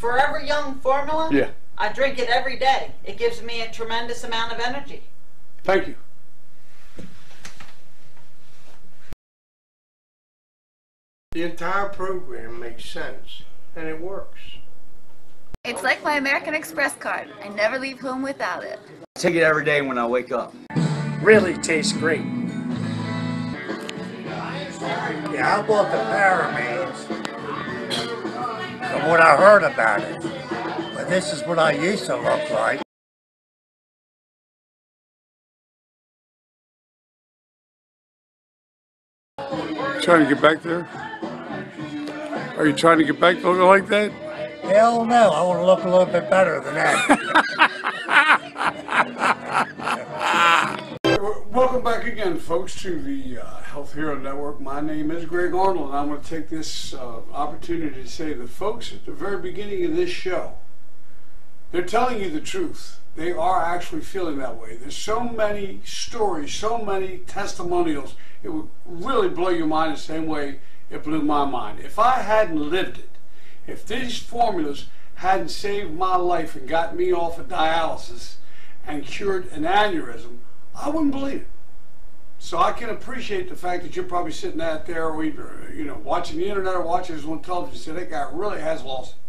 Forever Young formula? Yeah. I drink it every day. It gives me a tremendous amount of energy. Thank you. The entire program makes sense, and it works. It's like my American Express card. I never leave home without it. I take it every day when I wake up. Really tastes great. Yeah, I bought the Paramains from what I heard about it. But this is what I used to look like. Trying to get back there? Are you trying to get back looking like that? Hell no, I want to look a little bit better than that. Welcome back again, folks, to the Health Hero Network. My name is Greg Arnold, and I'm going to take this opportunity to say the folks at the very beginning of this show, they're telling you the truth. They are actually feeling that way. There's so many stories, so many testimonials. It would really blow your mind the same way it blew my mind. If I hadn't lived it, if these formulas hadn't saved my life and got me off of dialysis and cured an aneurysm, I wouldn't believe it. So I can appreciate the fact that you're probably sitting out there, or either, watching the internet or watching this on television. So that guy really has lost it.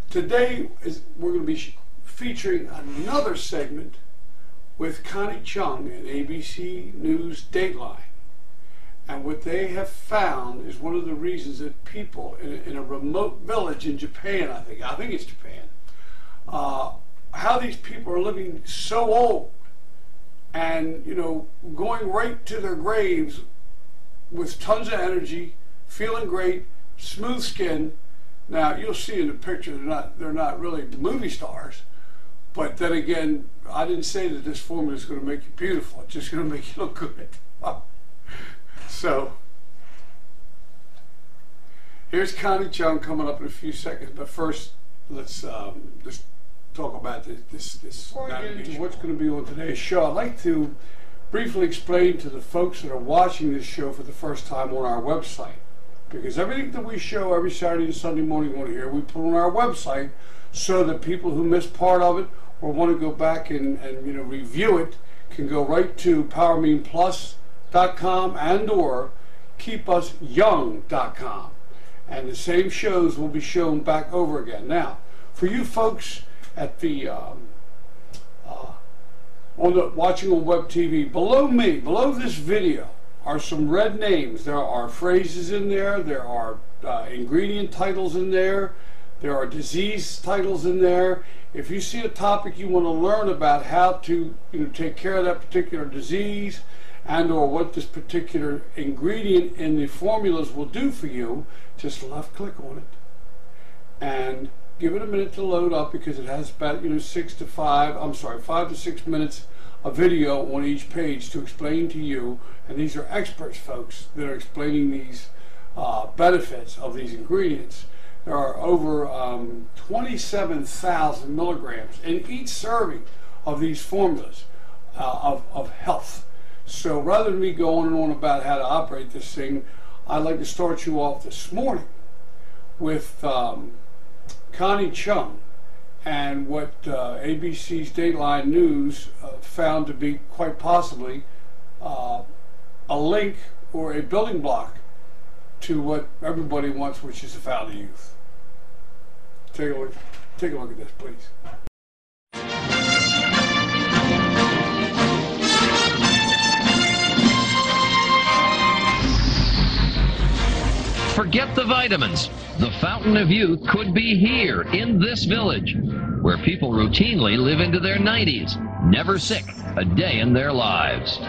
Today we're going to be featuring another segment with Connie Chung and ABC News Dateline. And what they have found is one of the reasons that people in a remote village in Japan, I think it's Japan, how these people are living so old and, going right to their graves with tons of energy, feeling great, smooth skin. Now, you'll see in the picture they're not really movie stars, but then again, I didn't say that this formula is going to make you beautiful. It's just going to make you look good. So, here's Connie Chung coming up in a few seconds, but first, let's just talk about this Before I get into what's going to be on today's show, I'd like to briefly explain to the folks that are watching this show for the first time on our website, because everything that we show every Saturday and Sunday morning on here, we put on our website so that people who miss part of it or want to go back and review it can go right to PowerMeanPlus.com and or KeepUsYoung.com, and the same shows will be shown back over again. Now, for you folks at the watching on web TV, below me, below this video, are some red names. There are phrases in there. There are ingredient titles in there. There are disease titles in there. If you see a topic you want to learn about how to take care of that particular disease and or what this particular ingredient in the formulas will do for you, just left click on it and give it a minute to load up, because it has about 5 to 6 minutes of video on each page to explain to you, and these are experts, folks, that are explaining these benefits of these ingredients. There are over 27,000 milligrams in each serving of these formulas of health. So rather than me going on about how to operate this thing, I'd like to start you off this morning with Connie Chung and what ABC's Dateline News found to be quite possibly a link or a building block to what everybody wants, which is the fountain of youth. Take a look at this, please. Forget the vitamins. The fountain of youth could be here in this village, where people routinely live into their 90s, never sick a day in their lives.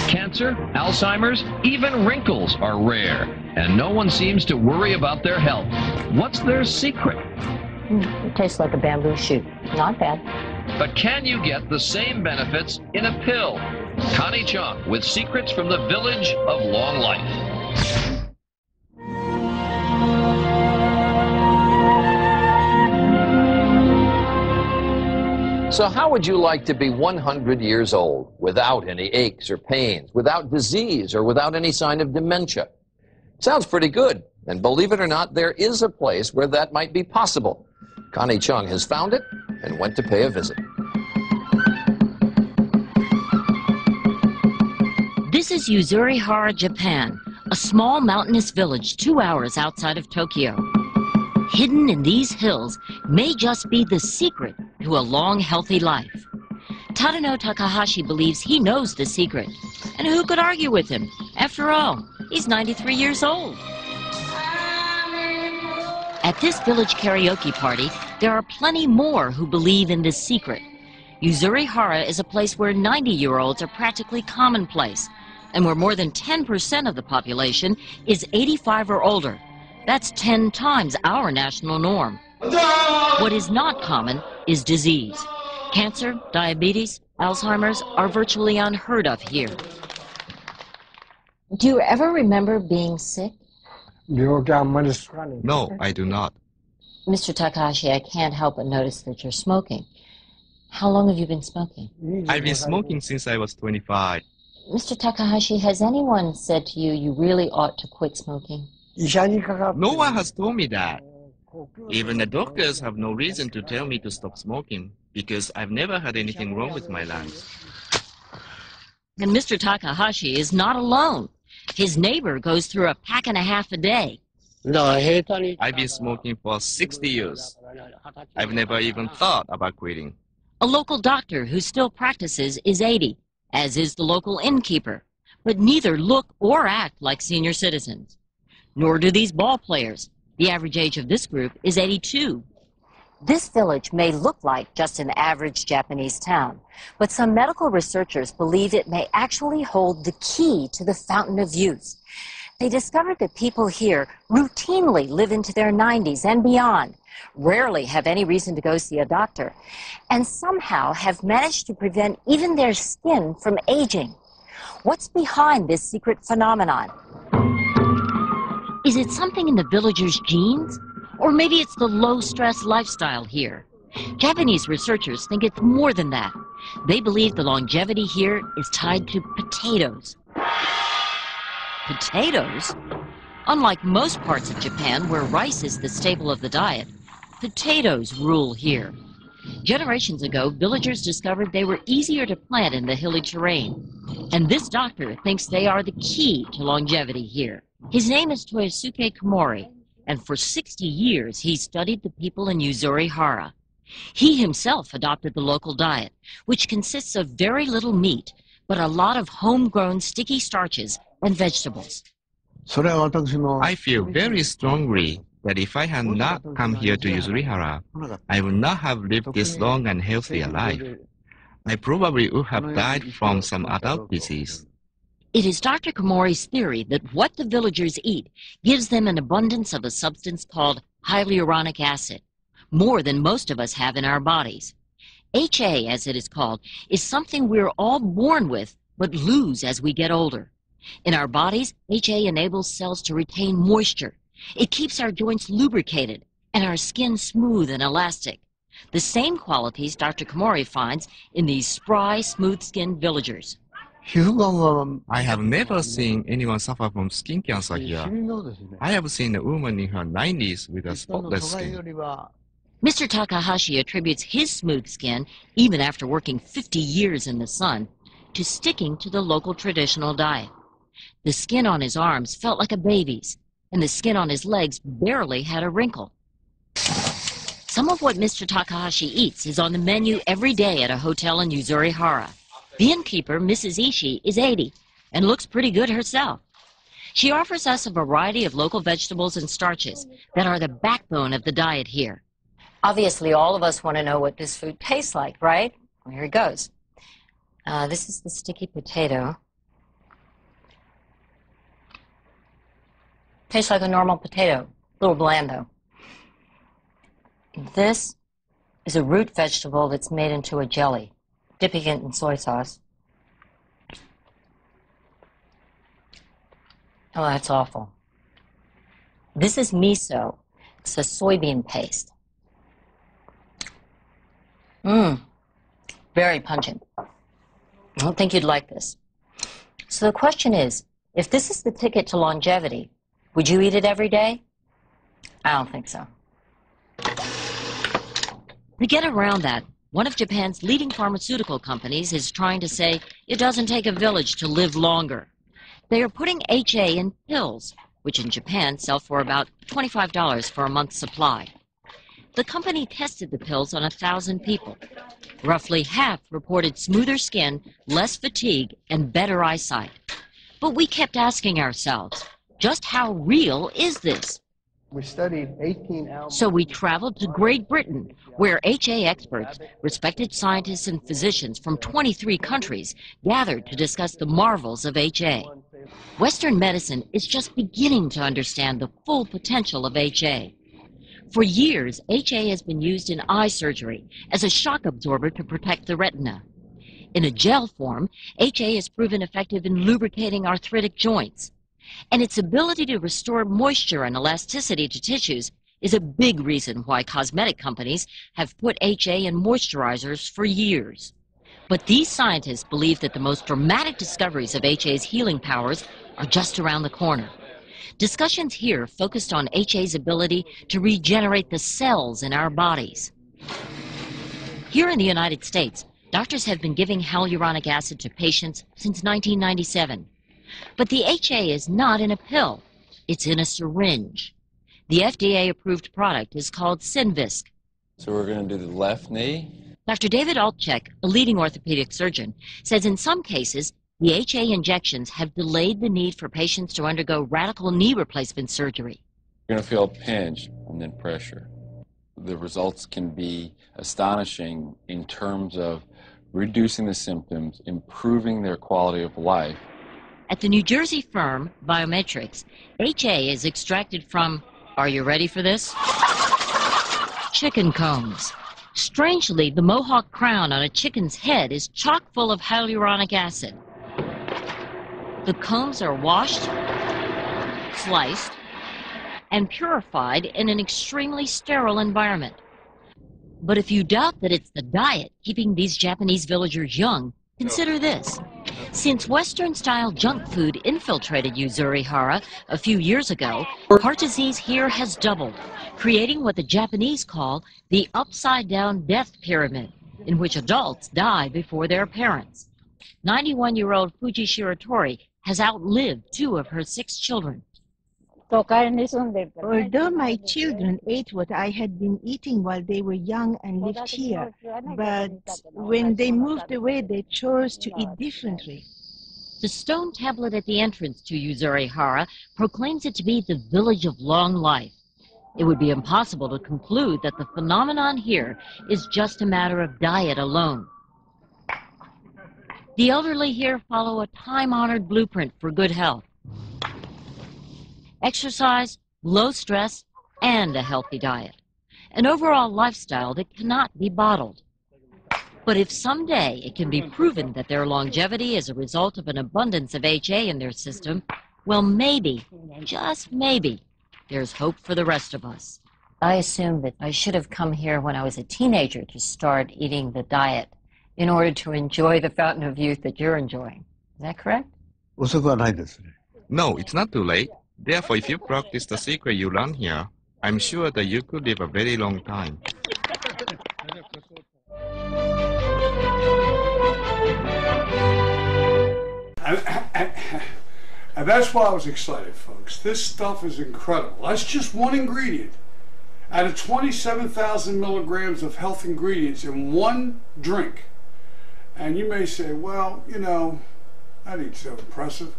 Cancer, Alzheimer's, even wrinkles are rare, and no one seems to worry about their health. What's their secret? It tastes like a bamboo shoot. Not bad. But can you get the same benefits in a pill? Connie Chung with secrets from the village of long life. So how would you like to be 100 years old without any aches or pains, without disease, or without any sign of dementia? Sounds pretty good, And believe it or not, there is a place where that might be possible. Connie Chung has found it and went to pay a visit. This is Yuzurihara, Japan, a small mountainous village 2 hours outside of Tokyo. Hidden in these hills may just be the secret to a long, healthy life. Tadano Takahashi believes he knows the secret. And who could argue with him? After all, he's 93 years old. At this village karaoke party, there are plenty more who believe in this secret. Yuzurihara is a place where 90-year-olds are practically commonplace, and where more than 10% of the population is 85 or older. That's 10 times our national norm. What is not common is disease. Cancer, diabetes, Alzheimer's are virtually unheard of here. Do you ever remember being sick? No, I do not. Mr. Takahashi, I can't help but notice that you're smoking. How long have you been smoking? I've been smoking since I was 25. Mr. Takahashi, has anyone said to you you really ought to quit smoking? No one has told me that. Even the doctors have no reason to tell me to stop smoking because I've never had anything wrong with my lungs. And Mr. Takahashi is not alone. His neighbor goes through a pack and a half a day. I've been smoking for 60 years. I've never even thought about quitting. A local doctor who still practices is 80, as is the local innkeeper. But neither look or act like senior citizens. Nor do these ball players. The average age of this group is 82. This village may look like just an average Japanese town, but some medical researchers believe it may actually hold the key to the fountain of youth. They discovered that people here routinely live into their 90s and beyond, rarely have any reason to go see a doctor, and somehow have managed to prevent even their skin from aging. What's behind this secret phenomenon? Is it something in the villagers' genes? Or maybe it's the low-stress lifestyle here. Japanese researchers think it's more than that. They believe the longevity here is tied to potatoes. Potatoes? Unlike most parts of Japan, where rice is the staple of the diet, potatoes rule here. Generations ago, villagers discovered they were easier to plant in the hilly terrain. And this doctor thinks they are the key to longevity here. His name is Toyosuke Komori, and for 60 years he studied the people in Yuzurihara. He himself adopted the local diet, which consists of very little meat, but a lot of homegrown sticky starches and vegetables. I feel very strongly that if I had not come here to Yuzurihara, I would not have lived this long and healthy a life. I probably would have died from some adult disease. It is Dr. Komori's theory that what the villagers eat gives them an abundance of a substance called hyaluronic acid, more than most of us have in our bodies. HA, as it is called, is something we're all born with but lose as we get older. In our bodies, HA enables cells to retain moisture. It keeps our joints lubricated and our skin smooth and elastic. The same qualities Dr. Komori finds in these spry, smooth-skinned villagers. I have never seen anyone suffer from skin cancer here. I have seen a woman in her 90s with a spotless skin. Mr. Takahashi attributes his smooth skin, even after working 50 years in the sun, to sticking to the local traditional diet. The skin on his arms felt like a baby's, and the skin on his legs barely had a wrinkle. Some of what Mr. Takahashi eats is on the menu every day at a hotel in Yuzurihara. The innkeeper, Mrs. Ishii, is 80 and looks pretty good herself. She offers us a variety of local vegetables and starches that are the backbone of the diet here. Obviously, all of us want to know what this food tastes like, right? Well, here it goes. This is the sticky potato. Tastes like a normal potato, a little bland though. This is a root vegetable that's made into a jelly, dipping it in soy sauce. Oh, that's awful. This is miso. It's a soybean paste. Very pungent. I don't think you'd like this. So the question is, if this is the ticket to longevity, Would you eat it every day? I don't think so. To get around that, one of Japan's leading pharmaceutical companies is trying to say it doesn't take a village to live longer. They are putting HA in pills, which in Japan sell for about $25 for a month's supply. The company tested the pills on 1,000 people. Roughly half reported smoother skin, less fatigue, and better eyesight. But we kept asking ourselves, just how real is this? We studied 18 albums. So we traveled to Great Britain, where HA experts, respected scientists and physicians from 23 countries, gathered to discuss the marvels of HA. Western medicine is just beginning to understand the full potential of HA. For years, HA has been used in eye surgery as a shock absorber to protect the retina. In a gel form, HA has proven effective in lubricating arthritic joints. And its ability to restore moisture and elasticity to tissues is a big reason why cosmetic companies have put HA in moisturizers for years. But these scientists believe that the most dramatic discoveries of HA's healing powers are just around the corner. Discussions here focused on HA's ability to regenerate the cells in our bodies. Here in the United States, doctors have been giving hyaluronic acid to patients since 1997. But the HA is not in a pill. It's in a syringe. The FDA-approved product is called Synvisc. So we're going to do the left knee. Dr. David Altchek, a leading orthopedic surgeon, says in some cases, the HA injections have delayed the need for patients to undergo radical knee replacement surgery. You're going to feel a pinch and then pressure. The results can be astonishing in terms of reducing the symptoms, improving their quality of life. At the New Jersey firm, Biometrics, HA is extracted from, are you ready for this? Chicken combs. Strangely, the mohawk crown on a chicken's head is chock full of hyaluronic acid. The combs are washed, sliced, and purified in an extremely sterile environment. But if you doubt that it's the diet keeping these Japanese villagers young, consider this. Since Western-style junk food infiltrated Yuzuri-hara a few years ago, heart disease here has doubled, creating what the Japanese call the upside-down death pyramid, in which adults die before their parents. 91-year-old Fuji Shiratori has outlived 2 of her 6 children. Although my children ate what I had been eating while they were young and lived here, but when they moved away, they chose to eat differently. The stone tablet at the entrance to Yuzuri-hara proclaims it to be the village of long life. It would be impossible to conclude that the phenomenon here is just a matter of diet alone. The elderly here follow a time-honored blueprint for good health. Exercise, low stress, and a healthy diet. An overall lifestyle that cannot be bottled. But if someday it can be proven that their longevity is a result of an abundance of HA in their system, well, maybe, just maybe, there's hope for the rest of us. I assume that I should have come here when I was a teenager to start eating the diet in order to enjoy the fountain of youth that you're enjoying. Is that correct? No, it's not too late. Therefore, if you practice the secret you learn here, I'm sure that you could live a very long time. And that's why I was excited, folks. This stuff is incredible. That's just one ingredient. Out of 27,000 milligrams of health ingredients in one drink. And you may say, well, you know, that ain't so impressive.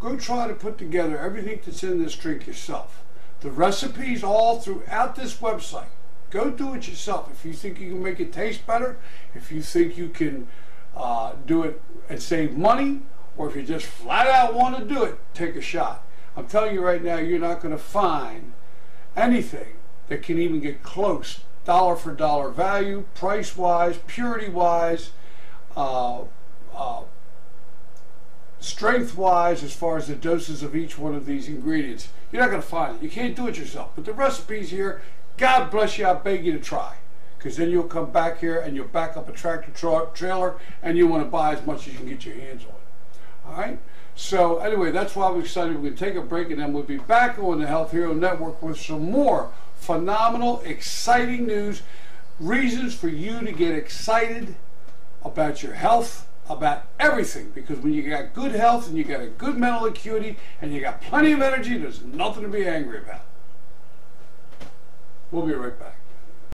Go try to put together everything that's in this drink yourself. The recipes all throughout this website. Go do it yourself. If you think you can make it taste better, if you think you can do it and save money, or if you just flat out want to do it, take a shot. I'm telling you right now, you're not going to find anything that can even get close, dollar for dollar value, price-wise, purity-wise, strength-wise, as far as the doses of each one of these ingredients. You're not going to find it. You can't do it yourself. But the recipes here, God bless you, I beg you to try. Because then you'll come back here and you'll back up a tractor trailer and you want to buy as much as you can get your hands on. All right? So anyway, that's why I'm excited. We're going to take a break, and then we'll be back on the Health Hero Network with some more phenomenal, exciting news, reasons for you to get excited about your health, about everything, because when you got good health and you got a good mental acuity and you got plenty of energy, there's nothing to be angry about. We'll be right back.